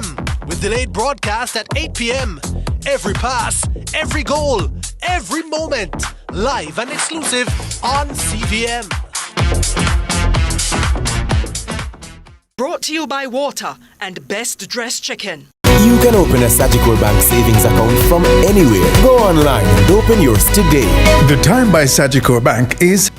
a.m. with delayed broadcast at 8 p.m. Every pass, every goal, every moment, live and exclusive on CVM. Brought to you by Water and Best Dressed Chicken. You can open a Sagicor Bank savings account from anywhere. Go online and open yours today. The time by Sagicor Bank is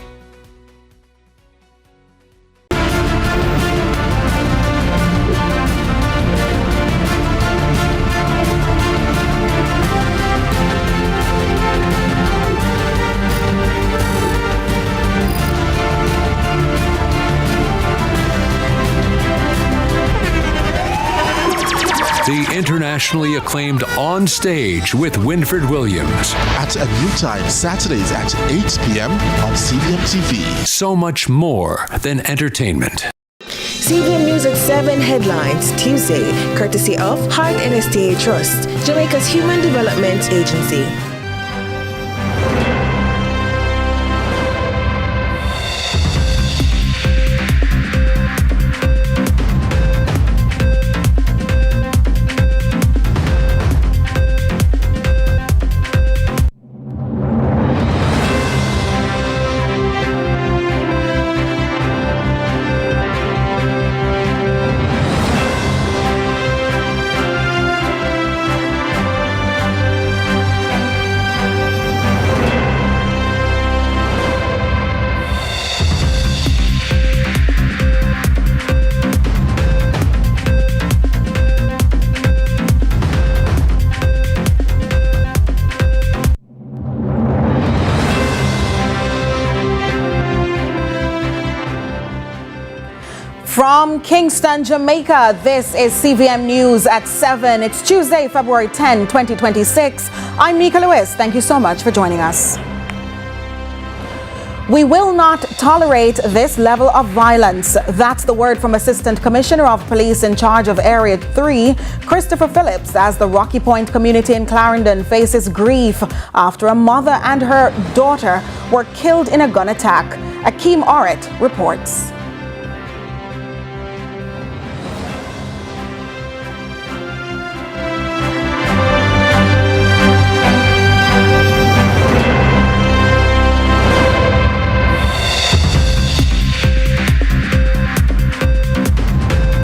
the internationally acclaimed On Stage with Winfred Williams. At a new time, Saturdays at 8 p.m. on CVMTV. So much more than entertainment. CVM News at 7 headlines Tuesday, courtesy of Heart NSTA Trust, Jamaica's Human Development Agency. From Kingston, Jamaica, this is CVM News at 7. It's Tuesday, February 10, 2026. I'm Nika Lewis. Thank you so much for joining us. We will not tolerate this level of violence. That's the word from Assistant Commissioner of Police in charge of Area 3, Christopher Phillips, as the Rocky Point community in Clarendon faces grief after a mother and her daughter were killed in a gun attack. Akeem Oret reports.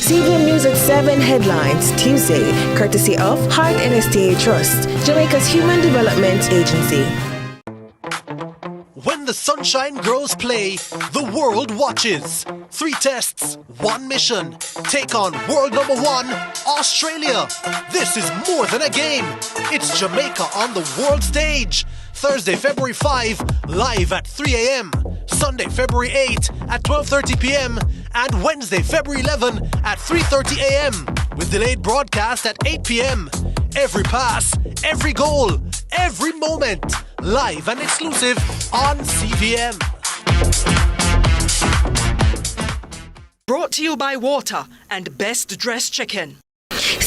CVM News at 7 headlines Tuesday, courtesy of Heart NSTA Trust, Jamaica's Human Development Agency. When the sunshine girls play, the world watches. 3 tests, 1 mission. Take on world number 1, Australia. This is more than a game. It's Jamaica on the world stage. Thursday, February 5, live at 3 a.m. Sunday, February 8 at 12:30 p.m. and Wednesday, February 11 at 3:30 a.m. with delayed broadcast at 8 p.m. Every pass, every goal, every moment, live and exclusive on CVM. Brought to you by Water and Best Dressed Chicken.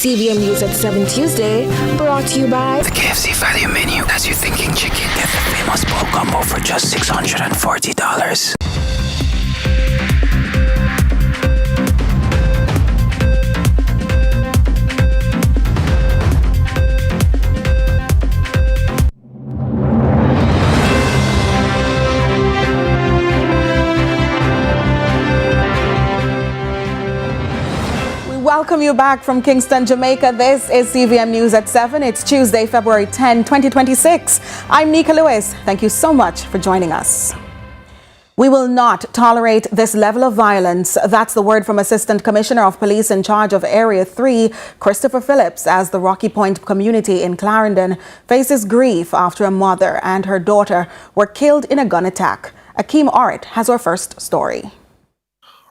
CVM News at 7 Tuesday, brought to you by the KFC value menu. As you thinking chicken, get the famous bowl combo for just $640. Welcome you back from Kingston, Jamaica. This is CVM News at 7. It's Tuesday, February 10, 2026. I'm Nika Lewis. Thank you so much for joining us. We will not tolerate this level of violence. That's the word from Assistant Commissioner of Police in charge of Area 3, Christopher Phillips, as the Rocky Point community in Clarendon faces grief after a mother and her daughter were killed in a gun attack. Akeem Oret has our first story.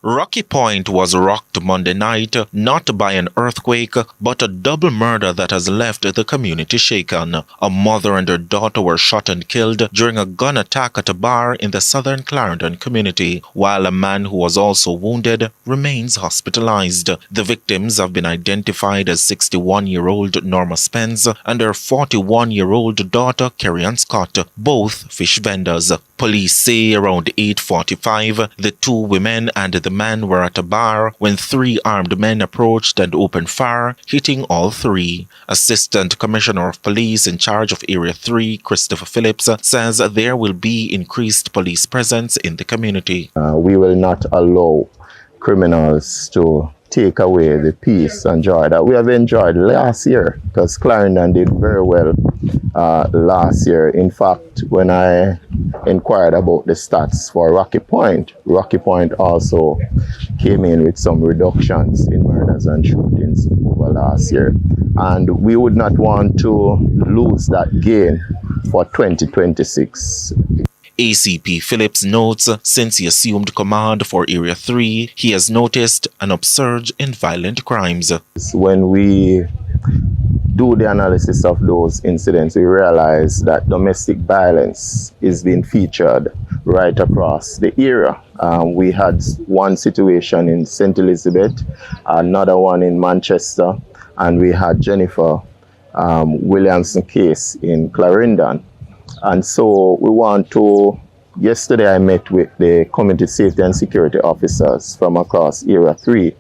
Rocky Point was rocked Monday night, not by an earthquake, but a double murder that has left the community shaken. A mother and her daughter were shot and killed during a gun attack at a bar in the southern Clarendon community, while a man who was also wounded remains hospitalized. The victims have been identified as 61-year-old Norma Spence and her 41-year-old daughter Kerry-Ann Scott, both fish vendors. Police say around 8:45, the two women and the man were at a bar when 3 armed men approached and opened fire, hitting all 3. Assistant Commissioner of Police in charge of Area 3, Christopher Phillips, says there will be increased police presence in the community. We will not allow criminals to take away the peace and joy that we have enjoyed last year, because Clarendon did very well last year. In fact, when I inquired about the stats for Rocky Point also came in with some reductions in murders and shootings over last year. And we would not want to lose that gain for 2026. ACP Phillips notes since he assumed command for Area 3, he has noticed an upsurge in violent crimes. When we do the analysis of those incidents, we realize that domestic violence is being featured right across the area. We had one situation in St. Elizabeth, another one in Manchester, and we had Jennifer Williamson case in Clarendon. And so we want to, yesterday I met with the community safety and security officers from across Area 3,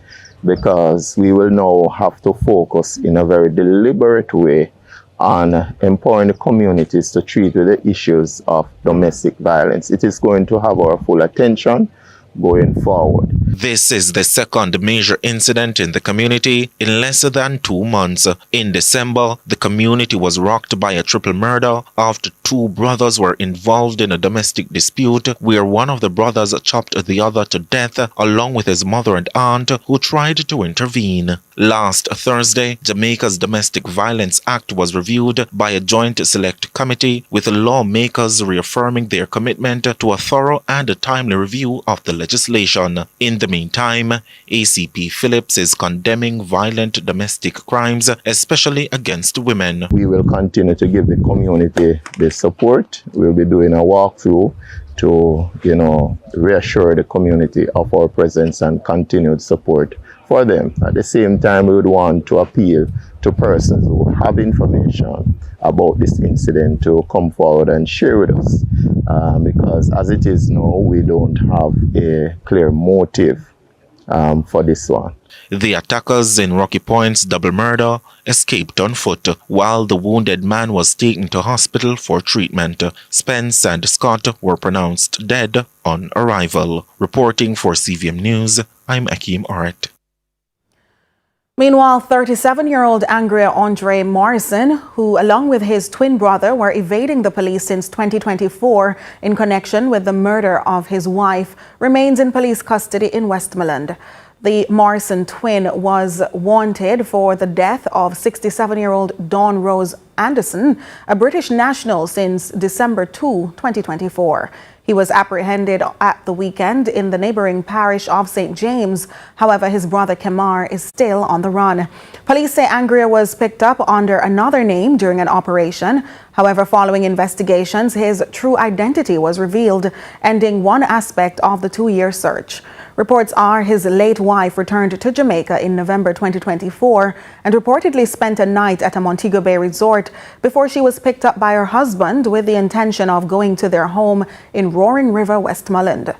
because we will now have to focus in a very deliberate way on empowering the communities to treat with the issues of domestic violence. It is going to have our full attention going forward. This is the second major incident in the community in less than 2 months. In December, the community was rocked by a triple murder after 2 brothers were involved in a domestic dispute where one of the brothers chopped the other to death along with his mother and aunt, who tried to intervene. Last Thursday, Jamaica's Domestic Violence Act was reviewed by a joint select committee, with lawmakers reaffirming their commitment to a thorough and a timely review of the legislation. In the meantime, ACP Phillips is condemning violent domestic crimes, especially against women. We will continue to give the community the support. We'll be doing a walkthrough to, reassure the community of our presence and continued support for them. At the same time, we would want to appeal to persons who have information about this incident to come forward and share with us, because as it is now, we don't have a clear motive for this one. The attackers in Rocky Point's double murder escaped on foot, while the wounded man was taken to hospital for treatment. Spence and Scott were pronounced dead on arrival. Reporting for CVM News, I'm Akeem Art. Meanwhile, 37-year-old Angria Andre Morrison, who along with his twin brother were evading the police since 2024 in connection with the murder of his wife, remains in police custody in Westmoreland. The Morrison twin was wanted for the death of 67-year-old Dawn Rose Anderson, a British national, since December 2, 2024. He was apprehended at the weekend in the neighboring parish of St. James. However, his brother Kemar is still on the run. Police say Angria was picked up under another name during an operation. However, following investigations, his true identity was revealed, ending one aspect of the 2-year search. Reports are his late wife returned to Jamaica in November 2024 and reportedly spent a night at a Montego Bay resort before she was picked up by her husband with the intention of going to their home in Roaring River, Westmoreland.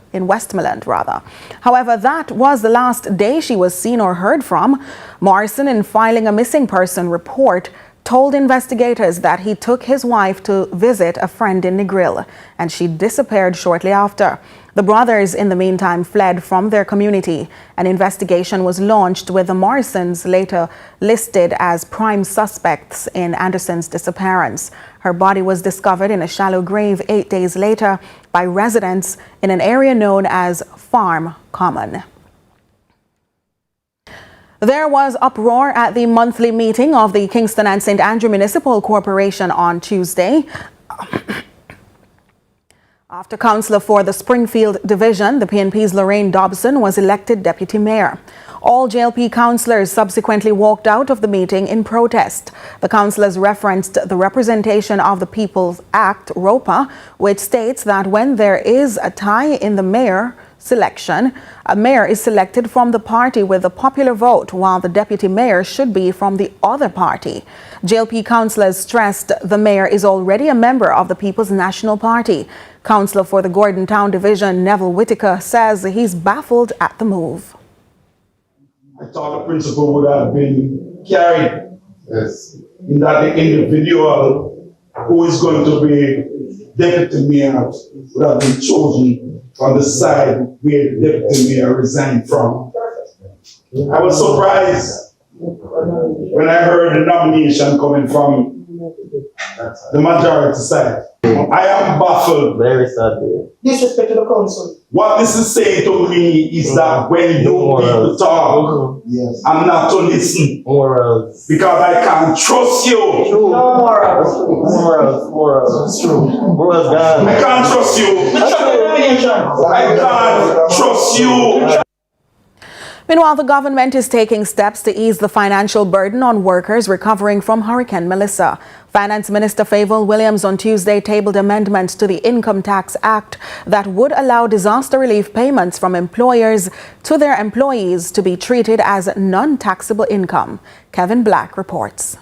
However, that was the last day she was seen or heard from. Morrison, in filing a missing person report, told investigators that he took his wife to visit a friend in Negril, and she disappeared shortly after. The brothers, in the meantime, fled from their community. An investigation was launched, with the Morrisons later listed as prime suspects in Anderson's disappearance. Her body was discovered in a shallow grave 8 days later by residents in an area known as Farm Common. There was uproar at the monthly meeting of the Kingston and St. Andrew Municipal Corporation on Tuesday. After Councillor for the Springfield Division, the PNP's Lorraine Dobson, was elected Deputy Mayor. All JLP councillors subsequently walked out of the meeting in protest. The councillors referenced the Representation of the People's Act, ROPA, which states that when there is a tie in the mayor, selection. A mayor is selected from the party with the popular vote, while the deputy mayor should be from the other party. JLP councillors stressed the mayor is already a member of the People's National Party. Councillor for the Gordon Town Division, Neville Whitaker, says he's baffled at the move. I thought the principle would have been carried. Yes. In that the individual who is going to be deputy mayor would have been chosen on the side where the deputy mayor resigned from. I was surprised when I heard the nomination coming from the majority side. I am baffled. Very sad. Disrespect to the council. What this is saying to me is that when you people talk, I'm not to listen. Morals. Because I can't trust you. True. No morals. It's true. Morals gone. I can't trust you. I can't trust you. Meanwhile, the government is taking steps to ease the financial burden on workers recovering from Hurricane Melissa. Finance Minister Favour Williams on Tuesday tabled amendments to the Income Tax Act that would allow disaster relief payments from employers to their employees to be treated as non-taxable income. Kevin Black reports.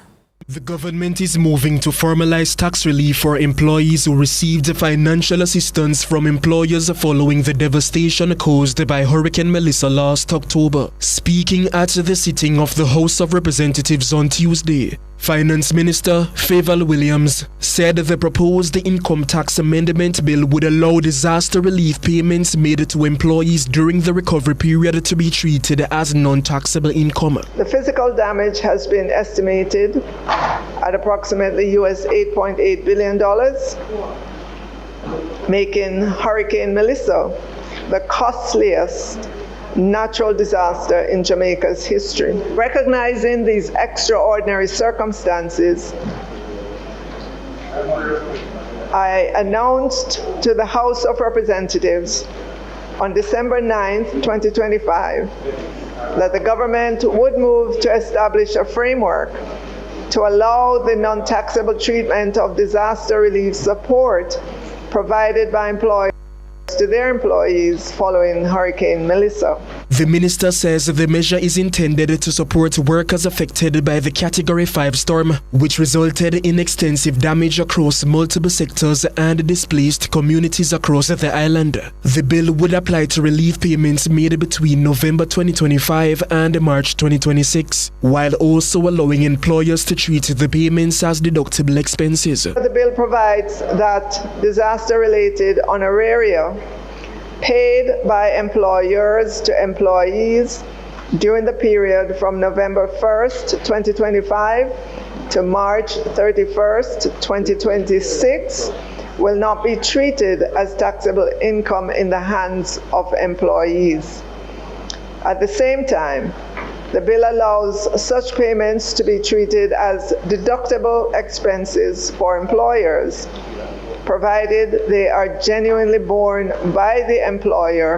The government is moving to formalize tax relief for employees who received financial assistance from employers following the devastation caused by Hurricane Melissa last October. Speaking at the sitting of the House of Representatives on Tuesday, Finance Minister Favour Williams said the proposed income tax amendment bill would allow disaster relief payments made to employees during the recovery period to be treated as non-taxable income. The physical damage has been estimated at approximately US $8.8 billion, making Hurricane Melissa the costliest natural disaster in Jamaica's history. Recognizing these extraordinary circumstances, I announced to the House of Representatives on December 9th, 2025, that the government would move to establish a framework to allow the non-taxable treatment of disaster relief support provided by employers to their employees following Hurricane Melissa. The minister says the measure is intended to support workers affected by the Category 5 storm, which resulted in extensive damage across multiple sectors and displaced communities across the island. The bill would apply to relief payments made between November 2025 and March 2026, while also allowing employers to treat the payments as deductible expenses. The bill provides that disaster-related honoraria paid by employers to employees during the period from November 1st, 2025 to March 31st, 2026 will not be treated as taxable income in the hands of employees. At the same time, the bill allows such payments to be treated as deductible expenses for employers, provided they are genuinely borne by the employer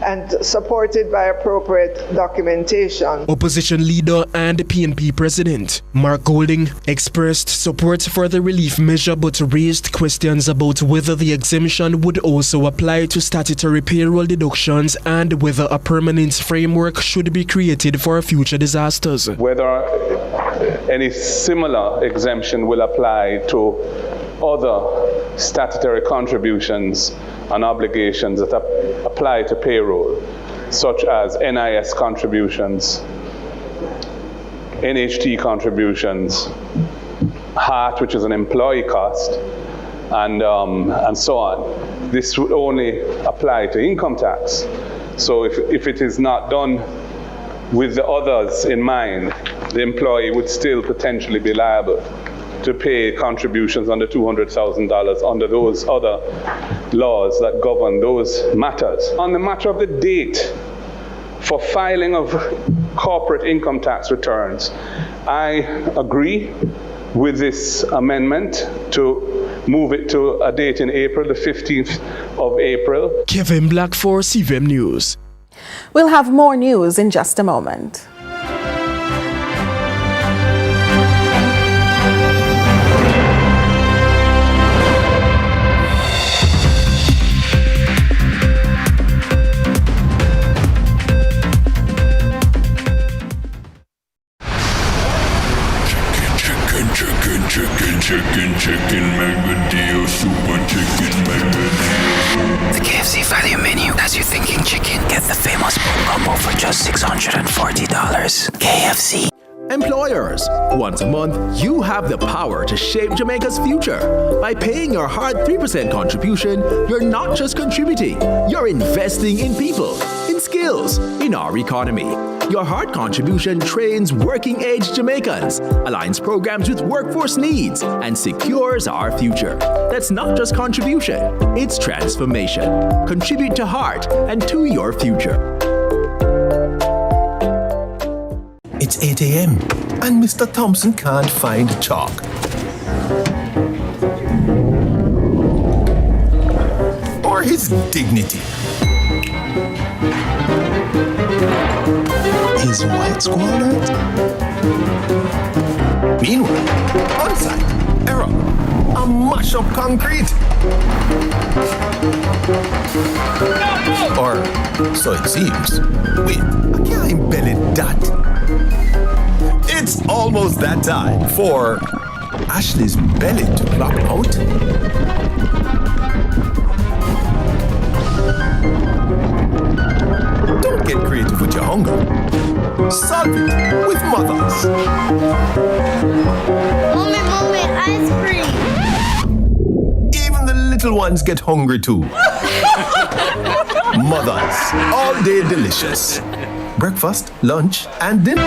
and supported by appropriate documentation. Opposition leader and PNP president Mark Golding expressed support for the relief measure but raised questions about whether the exemption would also apply to statutory payroll deductions and whether a permanent framework should be created for future disasters. Whether any similar exemption will apply to other statutory contributions and obligations that apply to payroll, such as NIS contributions, NHT contributions, HART, which is an employee cost, and so on. This would only apply to income tax. So if it is not done with the others in mind, the employee would still potentially be liable to pay contributions under $200,000 under those other laws that govern those matters. On the matter of the date for filing of corporate income tax returns, I agree with this amendment to move it to a date in April, the 15th of April. Kevin Black for CVM News. We'll have more news in just a moment. chicken, mega deal, super chicken, mega deal. The KFC value menu has you thinking chicken. Get the famous pork combo for just $640. KFC. Employers, once a month, you have the power to shape Jamaica's future. By paying your hard 3% contribution, you're not just contributing, you're investing in people, in skills, in our economy. Your hard contribution trains working-age Jamaicans, aligns programs with workforce needs, and secures our future. That's not just contribution, it's transformation. Contribute to heart and to your future. It's 8 a.m. and Mr. Thompson can't find chalk. Or his dignity. His white squalor. Meanwhile, on site, error, a mash-up concrete. Or so it seems. Wait, I can't embellish that. It's almost that time for Ashley's belly to plop out. Don't get creative with your hunger. Solve it with mothers. Mommy, ice cream. Even the little ones get hungry too. Mothers, all day delicious. Breakfast, lunch, and dinner.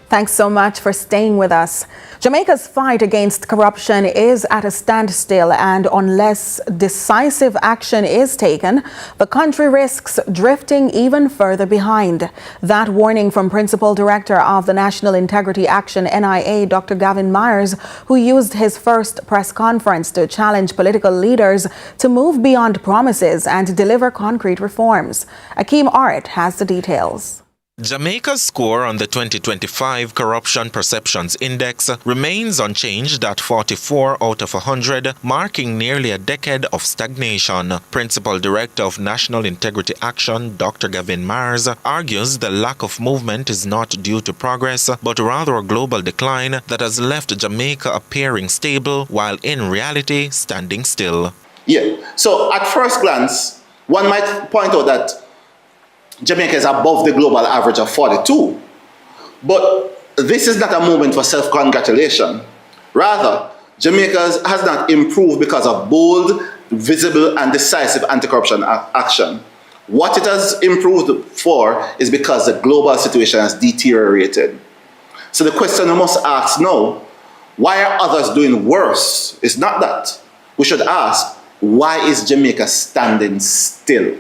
Thanks so much for staying with us. Jamaica's fight against corruption is at a standstill, and unless decisive action is taken, the country risks drifting even further behind. That warning from Principal Director of the National Integrity Action NIA, Dr. Gavin Myers, who used his first press conference to challenge political leaders to move beyond promises and deliver concrete reforms. Akeem Art has the details. Jamaica's score on the 2025 Corruption Perceptions Index remains unchanged at 44 out of 100, marking nearly a decade of stagnation. Principal Director of National Integrity Action, Dr. Gavin Myers, argues the lack of movement is not due to progress, but rather a global decline that has left Jamaica appearing stable, while in reality standing still. Yeah, so at first glance, one might point out that Jamaica is above the global average of 42. But this is not a moment for self-congratulation. Rather, Jamaica has not improved because of bold, visible, and decisive anti-corruption action. What it has improved for is because the global situation has deteriorated. So the question we must ask now, why are others doing worse? It's not that. We should ask, why is Jamaica standing still?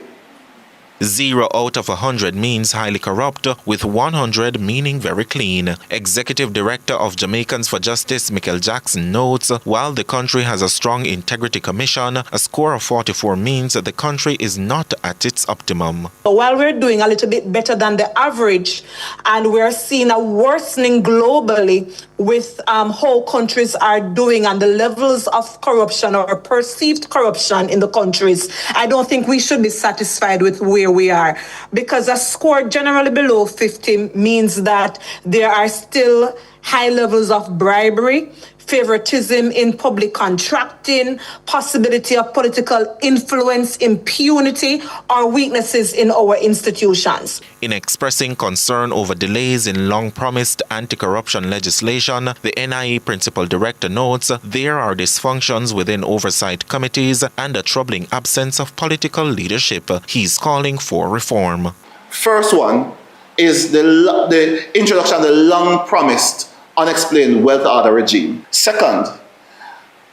0 out of 100 means highly corrupt, with 100 meaning very clean. Executive Director of Jamaicans for Justice, Michael Jackson, notes, while the country has a strong integrity commission, a score of 44 means that the country is not at its optimum. While we're doing a little bit better than the average, and we're seeing a worsening globally with how countries are doing and the levels of corruption or perceived corruption in the countries, I don't think we should be satisfied with where we are, because a score generally below 50 means that there are still high levels of bribery, favoritism in public contracting, possibility of political influence, impunity, or weaknesses in our institutions. In expressing concern over delays in long-promised anti-corruption legislation, the NIA Principal Director notes there are dysfunctions within oversight committees and a troubling absence of political leadership. He's calling for reform. First one is the introduction of the long-promised unexplained wealth order regime. Second,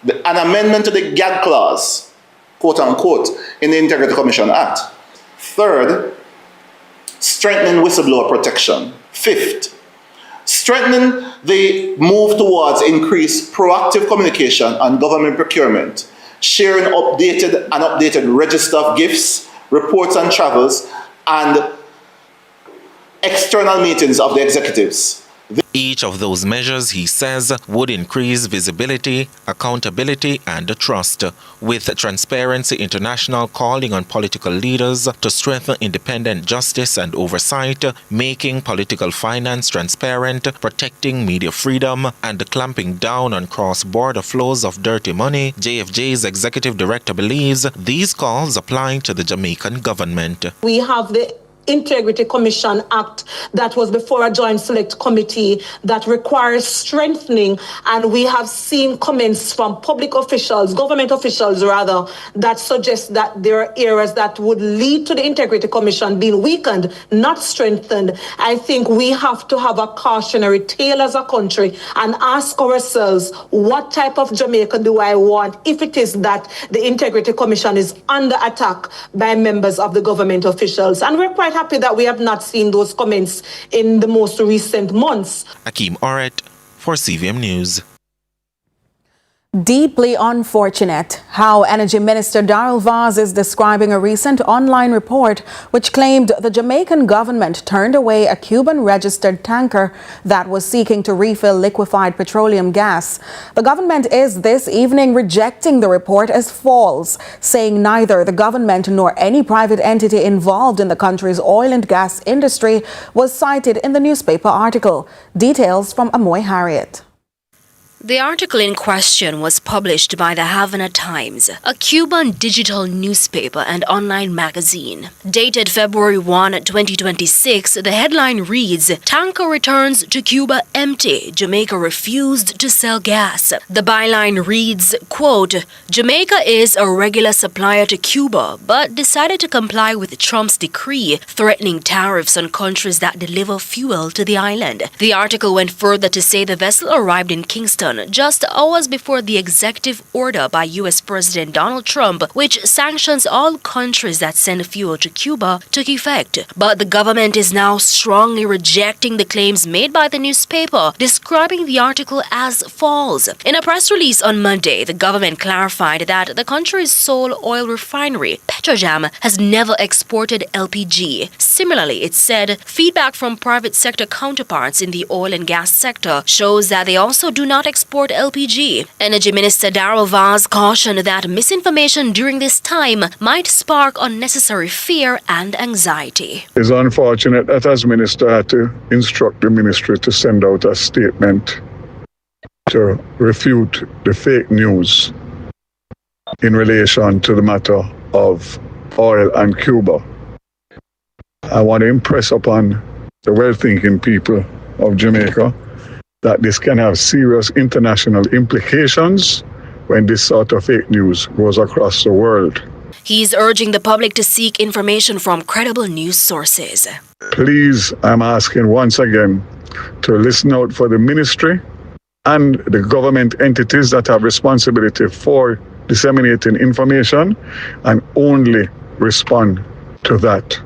an amendment to the gag clause, quote unquote, in the Integrity Commission Act. Third, strengthening whistleblower protection. Fifth, strengthening the move towards increased proactive communication on government procurement, sharing updated register of gifts, reports and travels, and external meetings of the executives. Each of those measures, he says, would increase visibility, accountability, and trust, with Transparency International calling on political leaders to strengthen independent justice and oversight, making political finance transparent, protecting media freedom, and clamping down on cross-border flows of dirty money. JFJ's executive director believes these calls apply to the Jamaican government. We have the Integrity Commission Act that was before a joint select committee that requires strengthening, and we have seen comments from public officials, government officials rather, that suggest that there are areas that would lead to the Integrity Commission being weakened, not strengthened. I think we have to have a cautionary tale as a country and ask ourselves, what type of Jamaica do I want if it is that the Integrity Commission is under attack by members of the government officials? And we're quite happy that we have not seen those comments in the most recent months. Akeem Oret for CVM News. Deeply unfortunate how Energy Minister Darrell Vaz is describing a recent online report which claimed the Jamaican government turned away a Cuban-registered tanker that was seeking to refill liquefied petroleum gas. The government is this evening rejecting the report as false, saying neither the government nor any private entity involved in the country's oil and gas industry was cited in the newspaper article. Details from Amoy Harriet. The article in question was published by the Havana Times, a Cuban digital newspaper and online magazine. Dated February 1, 2026, the headline reads, "Tanker returns to Cuba empty. Jamaica refused to sell gas." The byline reads, quote, "Jamaica is a regular supplier to Cuba, but decided to comply with Trump's decree threatening tariffs on countries that deliver fuel to the island." The article went further to say the vessel arrived in Kingston just hours before the executive order by U.S. President Donald Trump, which sanctions all countries that send fuel to Cuba, took effect. But the government is now strongly rejecting the claims made by the newspaper, describing the article as false. In a press release on Monday, the government clarified that the country's sole oil refinery, Petrojam, has never exported LPG. Similarly, it said feedback from private sector counterparts in the oil and gas sector shows that they also do not export LPG. Energy Minister Darrell Vaz cautioned that misinformation during this time might spark unnecessary fear and anxiety. It's unfortunate that as minister I had to instruct the ministry to send out a statement to refute the fake news in relation to the matter of oil and Cuba. I want to impress upon the well-thinking people of Jamaica that this can have serious international implications when this sort of fake news goes across the world. He's urging the public to seek information from credible news sources. Please, I'm asking once again to listen out for the ministry and the government entities that have responsibility for disseminating information and only respond to that.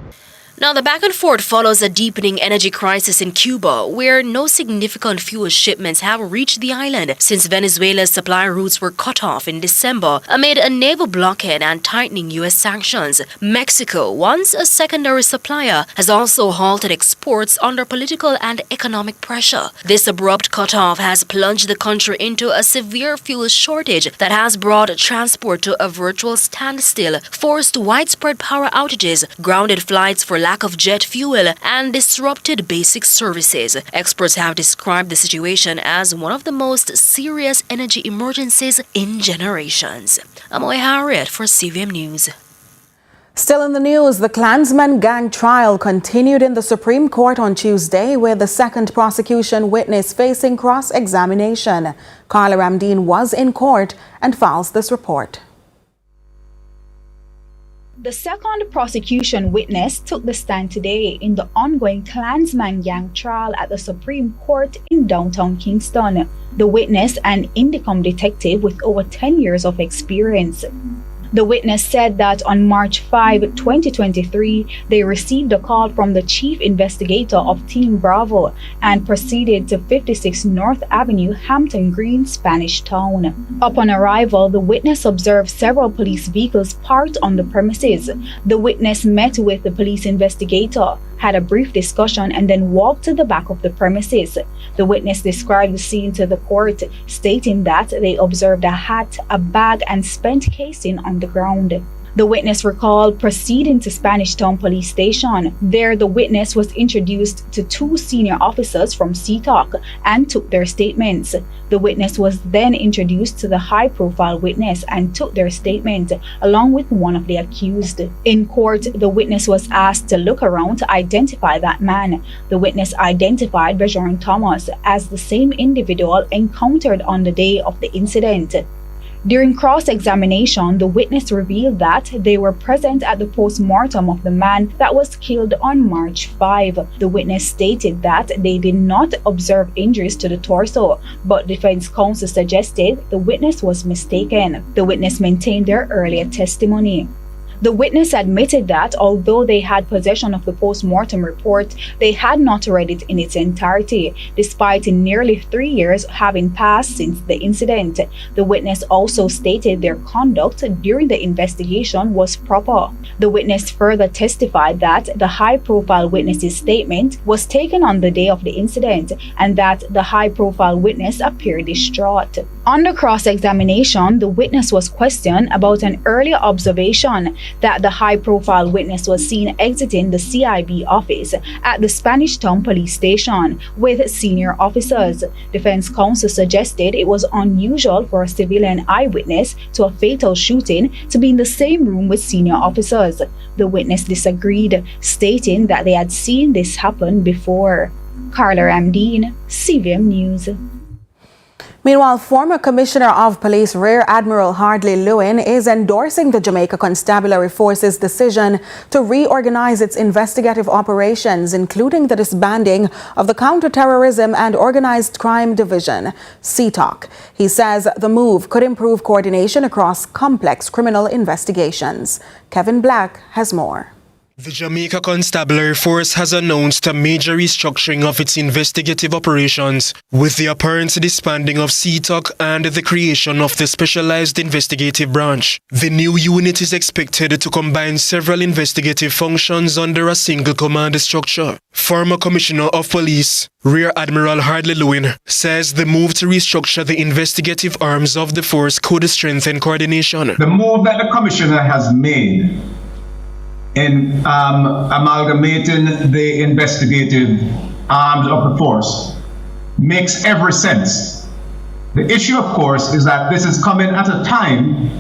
Now, the back and forth follows a deepening energy crisis in Cuba, where no significant fuel shipments have reached the island since Venezuela's supply routes were cut off in December amid a naval blockade and tightening U.S. sanctions. Mexico, once a secondary supplier, has also halted exports under political and economic pressure. This abrupt cutoff has plunged the country into a severe fuel shortage that has brought transport to a virtual standstill, forced widespread power outages, grounded flights for lack of jet fuel, and disrupted basic services. Experts have described the situation as one of the most serious energy emergencies in generations. Amoy Harriet for CVM News. Still in the news, the Klansman gang trial continued in the Supreme Court on Tuesday, with the second prosecution witness facing cross-examination. Carla Ramdeen was in court and files this report. The second prosecution witness took the stand today in the ongoing Klansman gang trial at the Supreme Court in downtown Kingston. The witness, an Indicom detective with over 10 years of experience. The witness said that on March 5, 2023, they received a call from the chief investigator of Team Bravo and proceeded to 56 North Avenue, Hampton Green, Spanish Town. Upon arrival, the witness observed several police vehicles parked on the premises. The witness met with the police investigator, had a brief discussion, and then walked to the back of the premises. The witness described the scene to the court, stating that they observed a hat, a bag, and spent casing on the ground. The witness recalled proceeding to Spanish Town Police Station. There, the witness was introduced to two senior officers from CTOC and took their statements. The witness was then introduced to the high-profile witness and took their statement, along with one of the accused. In court, the witness was asked to look around to identify that man. The witness identified Bejourn Thomas as the same individual encountered on the day of the incident. During cross-examination, the witness revealed that they were present at the post-mortem of the man that was killed on March 5. The witness stated that they did not observe injuries to the torso, but defense counsel suggested the witness was mistaken. The witness maintained their earlier testimony. The witness admitted that although they had possession of the post-mortem report, they had not read it in its entirety, despite nearly 3 years having passed since the incident. The witness also stated their conduct during the investigation was proper. The witness further testified that the high-profile witness's statement was taken on the day of the incident and that the high-profile witness appeared distraught. Under cross-examination, the witness was questioned about an earlier observation that the high-profile witness was seen exiting the CIB office at the Spanish Town Police Station with senior officers. Defense counsel suggested it was unusual for a civilian eyewitness to a fatal shooting to be in the same room with senior officers. The witness disagreed, stating that they had seen this happen before. Carla Ramdeen, CVM News. Meanwhile, former Commissioner of Police Rear Admiral Hardley Lewin is endorsing the Jamaica Constabulary Force's decision to reorganize its investigative operations, including the disbanding of the Counterterrorism and Organized Crime Division, CTOC. He says the move could improve coordination across complex criminal investigations. Kevin Black has more. The Jamaica Constabulary Force has announced a major restructuring of its investigative operations, with the apparent disbanding of CTOC and the creation of the Specialized Investigative Branch. The new unit is expected to combine several investigative functions under a single command structure. Former Commissioner of Police Rear Admiral Hardley Lewin says the move to restructure the investigative arms of the force could strengthen coordination. The move that the Commissioner has made in amalgamating the investigative arms of the force makes every sense. The issue, of course, is that this is coming at a time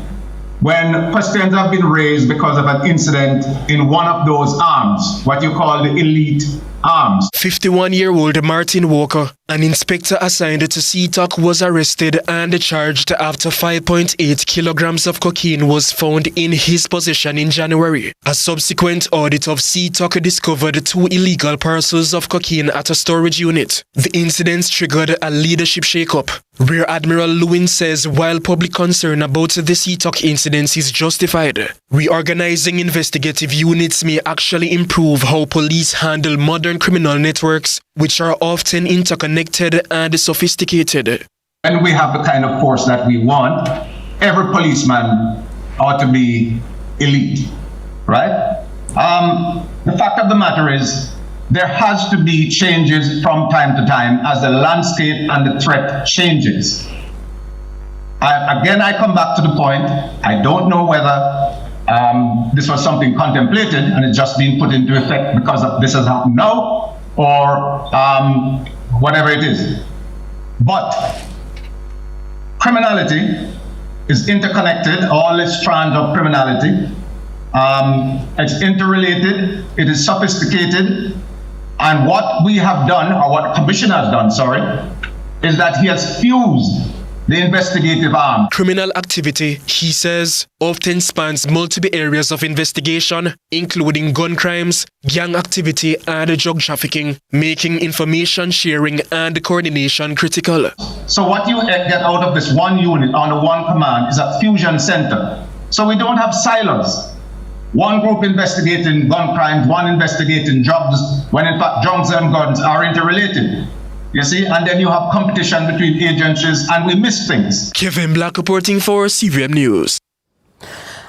when questions have been raised because of an incident in one of those arms, what you call the elite arms. 51-year-old Martin Walker, an inspector assigned to CTOC, was arrested and charged after 5.8 kilograms of cocaine was found in his possession in January. A subsequent audit of CTOC discovered 2 illegal parcels of cocaine at a storage unit. The incidents triggered a leadership shakeup. Rear Admiral Lewin says while public concern about the CTOC incidents is justified, reorganizing investigative units may actually improve how police handle modern criminal networks, which are often interconnected and sophisticated. When we have the kind of force that we want, every policeman ought to be elite, right? The fact of the matter is, there has to be changes from time to time as the landscape and the threat changes. I come back to the point, I don't know whether this was something contemplated and it's just being put into effect because of this has happened now, or whatever it is. But criminality is interconnected, all its strands of criminality. It's interrelated, it is sophisticated, and what we have done, or what the Commissioner has done, is that he has fused the investigative arm. Criminal activity, he says, often spans multiple areas of investigation, including gun crimes, gang activity, and drug trafficking, making information sharing and coordination critical. So what you get out of this one unit under one command is a fusion center. So we don't have silos. One group investigating gun crimes, one investigating drugs, when in fact drugs and guns are interrelated. You see, and then you have competition between agencies and we miss things. Kevin Black reporting for CVM News.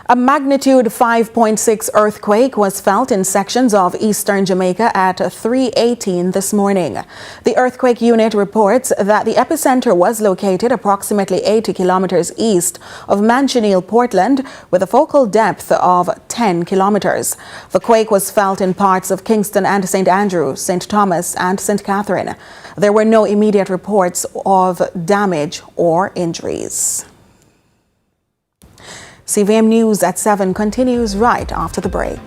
A magnitude 5.6 earthquake was felt in sections of eastern Jamaica at 3:18 this morning. The earthquake unit reports that the epicenter was located approximately 80 kilometers east of Manchineal, Portland, with a focal depth of 10 kilometers. The quake was felt in parts of Kingston and St. Andrew, St. Thomas and St. Catherine. There were no immediate reports of damage or injuries. CVM News at 7 continues right after the break.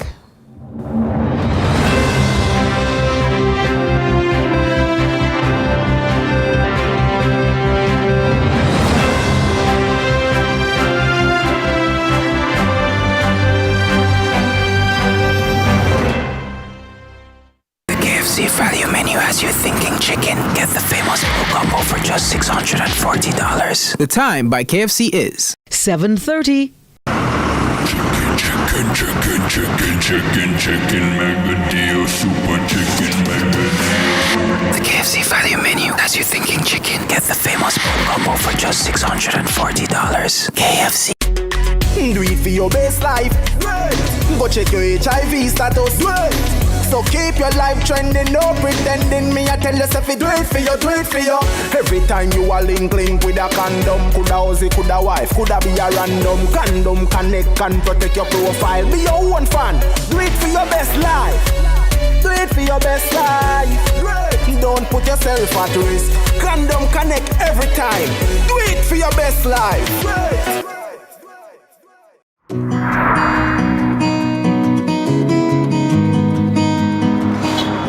KFC value menu has you thinking chicken. Get the famous combo for just $640. The time by KFC is 7:30. Chicken, mega deal, super chicken, mega deal. The KFC value menu has you thinking chicken. Get the famous combo for just $640. KFC. Do it for your best life. Go check your HIV status. So keep your life trending, no pretending. Me, I tell yourself, do it for you, do it for you. Every time you are link with a condom. Coulda Ozzy, coulda wife, coulda be a random. Condom connect and protect your profile. Be your own fan. Do it for your best life. Do it for your best life. Don't put yourself at risk. Condom connect every time. Do it for your best life.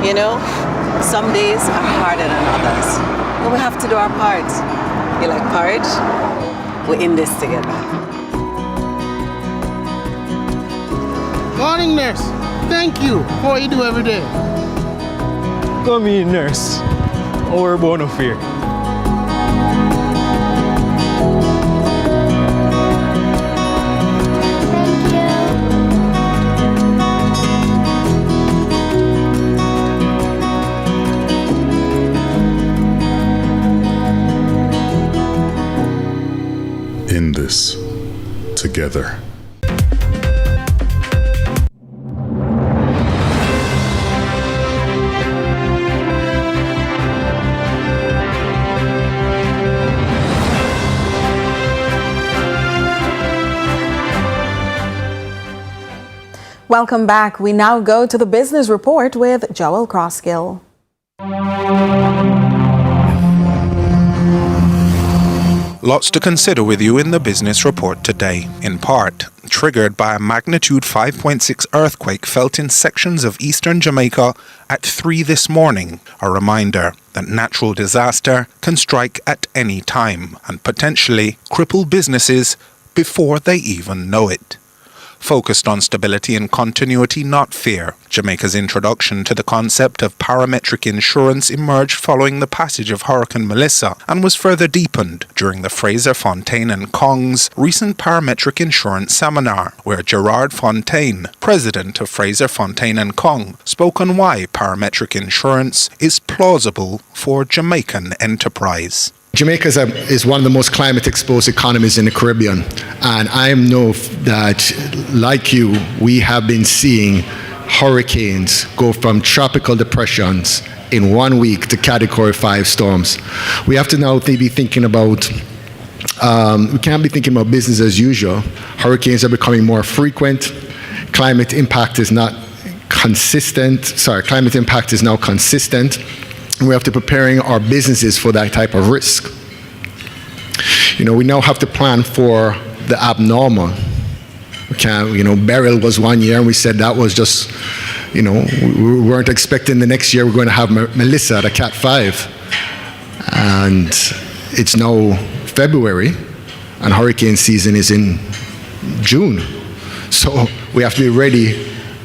You know, some days are harder than others, but we have to do our part. You like porridge? We're in this together. Morning, nurse. Thank you for what you do every day. Come in, nurse. Our bona fide. In this together. Welcome back. We now go to the business report with Joel Crosskill. Lots to consider with you in the business report today, in part triggered by a magnitude 5.6 earthquake felt in sections of eastern Jamaica at 3 this morning. A reminder that natural disaster can strike at any time and potentially cripple businesses before they even know it. Focused on stability and continuity, not fear, Jamaica's introduction to the concept of parametric insurance emerged following the passage of Hurricane Melissa and was further deepened during the Fraser Fontaine and Kong's recent parametric insurance seminar, where Gerard Fontaine, president of Fraser Fontaine and Kong, spoke on why parametric insurance is plausible for Jamaican enterprise. Jamaica is one of the most climate-exposed economies in the Caribbean, and I know that, like you, we have been seeing hurricanes go from tropical depressions in 1 week to Category 5 storms. We have to now be thinking about, we can't be thinking about business as usual. Hurricanes are becoming more frequent. Climate impact is now consistent. We have to preparing our businesses for that type of risk. You know, we now have to plan for the abnormal. We can't, Beryl was 1 year and we said that was just, we weren't expecting the next year we're going to have Melissa, the Cat 5. And it's now February and hurricane season is in June. So we have to be ready,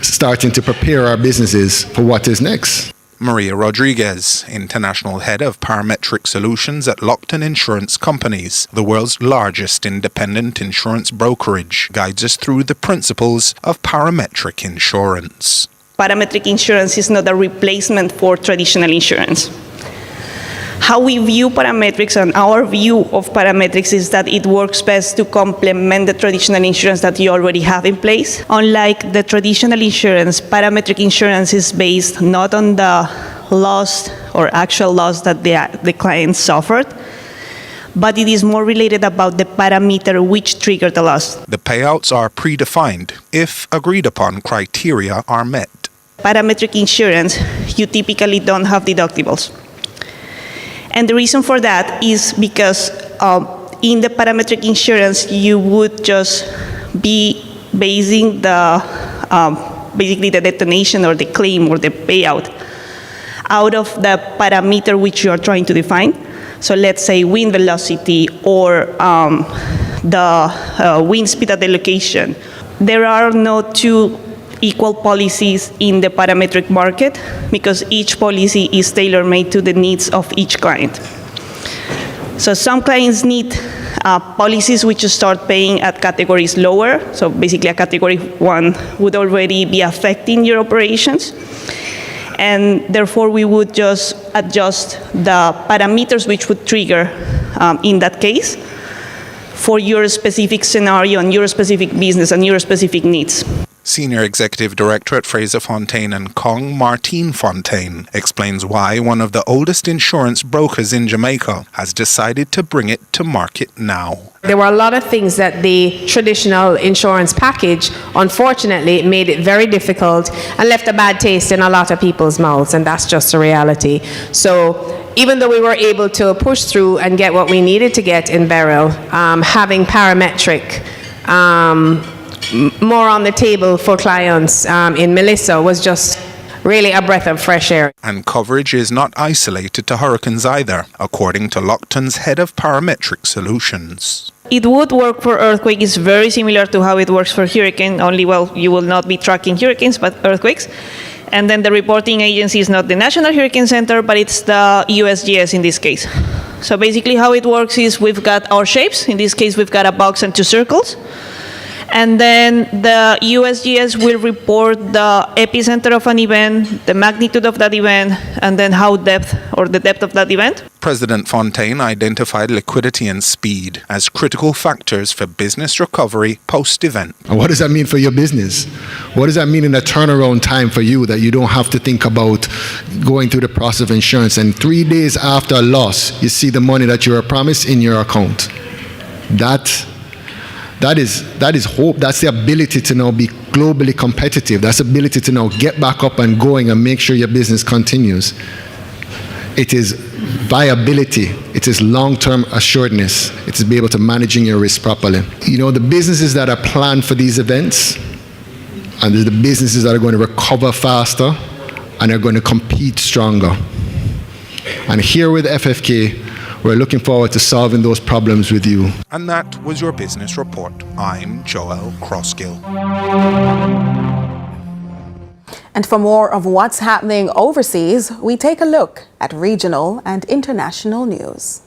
starting to prepare our businesses for what is next. Maria Rodriguez, International Head of Parametric Solutions at Lockton Insurance Companies, the world's largest independent insurance brokerage, guides us through the principles of parametric insurance. Parametric insurance is not a replacement for traditional insurance. How we view parametrics and our view of parametrics is that it works best to complement the traditional insurance that you already have in place. Unlike the traditional insurance, parametric insurance is based not on the loss or actual loss that the client suffered, but it is more related about the parameter which triggered the loss. The payouts are predefined if agreed upon criteria are met. Parametric insurance, you typically don't have deductibles. And the reason for that is because in the parametric insurance, you would just be basing basically the detonation or the claim or the payout out of the parameter which you are trying to define. So let's say wind velocity or the wind speed at the location. There are no two equal policies in the parametric market because each policy is tailor-made to the needs of each client. So some clients need policies which start paying at categories lower. So basically a category 1 would already be affecting your operations. And therefore we would just adjust the parameters which would trigger in that case for your specific scenario and your specific business and your specific needs. Senior Executive Director at Fraser Fontaine & Kong, Martine Fontaine, explains why one of the oldest insurance brokers in Jamaica has decided to bring it to market now. There were a lot of things that the traditional insurance package, unfortunately, made it very difficult and left a bad taste in a lot of people's mouths, and that's just a reality. So even though we were able to push through and get what we needed to get in Beryl, having parametric more on the table for clients in Melissa was just really a breath of fresh air. And coverage is not isolated to hurricanes either, according to Lockton's head of parametric solutions. It would work for earthquake. It's very similar to how it works for hurricane, only, well, you will not be tracking hurricanes, but earthquakes. And then the reporting agency is not the National Hurricane Center, but it's the USGS in this case. So basically how it works is we've got our shapes. In this case, we've got a box and two circles. And then the USGS will report the epicenter of an event, the magnitude of that event, and then the depth of that event. President Fontaine identified liquidity and speed as critical factors for business recovery post-event. And what does that mean for your business? What does that mean in a turnaround time for you that you don't have to think about going through the process of insurance and 3 days after a loss, you see the money that you were promised in your account? That is hope. That's the ability to now be globally competitive. That's the ability to now get back up and going and make sure your business continues. It is viability. It is long-term assuredness. It is be able to managing your risk properly. You know, the businesses that are planned for these events and the businesses that are going to recover faster and are going to compete stronger. And here with FFK, we're looking forward to solving those problems with you. And that was your business report. I'm Joel Crossgill. And for more of what's happening overseas, we take a look at regional and international news.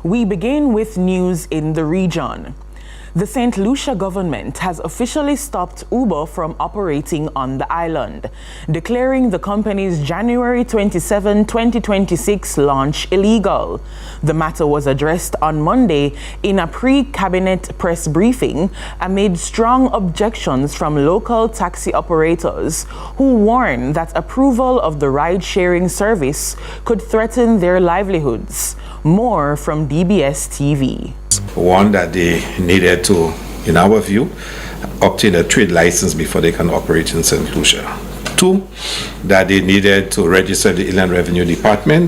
We begin with news in the region. The St. Lucia government has officially stopped Uber from operating on the island, declaring the company's January 27, 2026 launch illegal. The matter was addressed on Monday in a pre-cabinet press briefing amid strong objections from local taxi operators who warn that approval of the ride-sharing service could threaten their livelihoods. More from DBS TV. One, that they needed to, in our view, obtain a trade license before they can operate in St. Lucia. Two, that they needed to register the Inland Revenue Department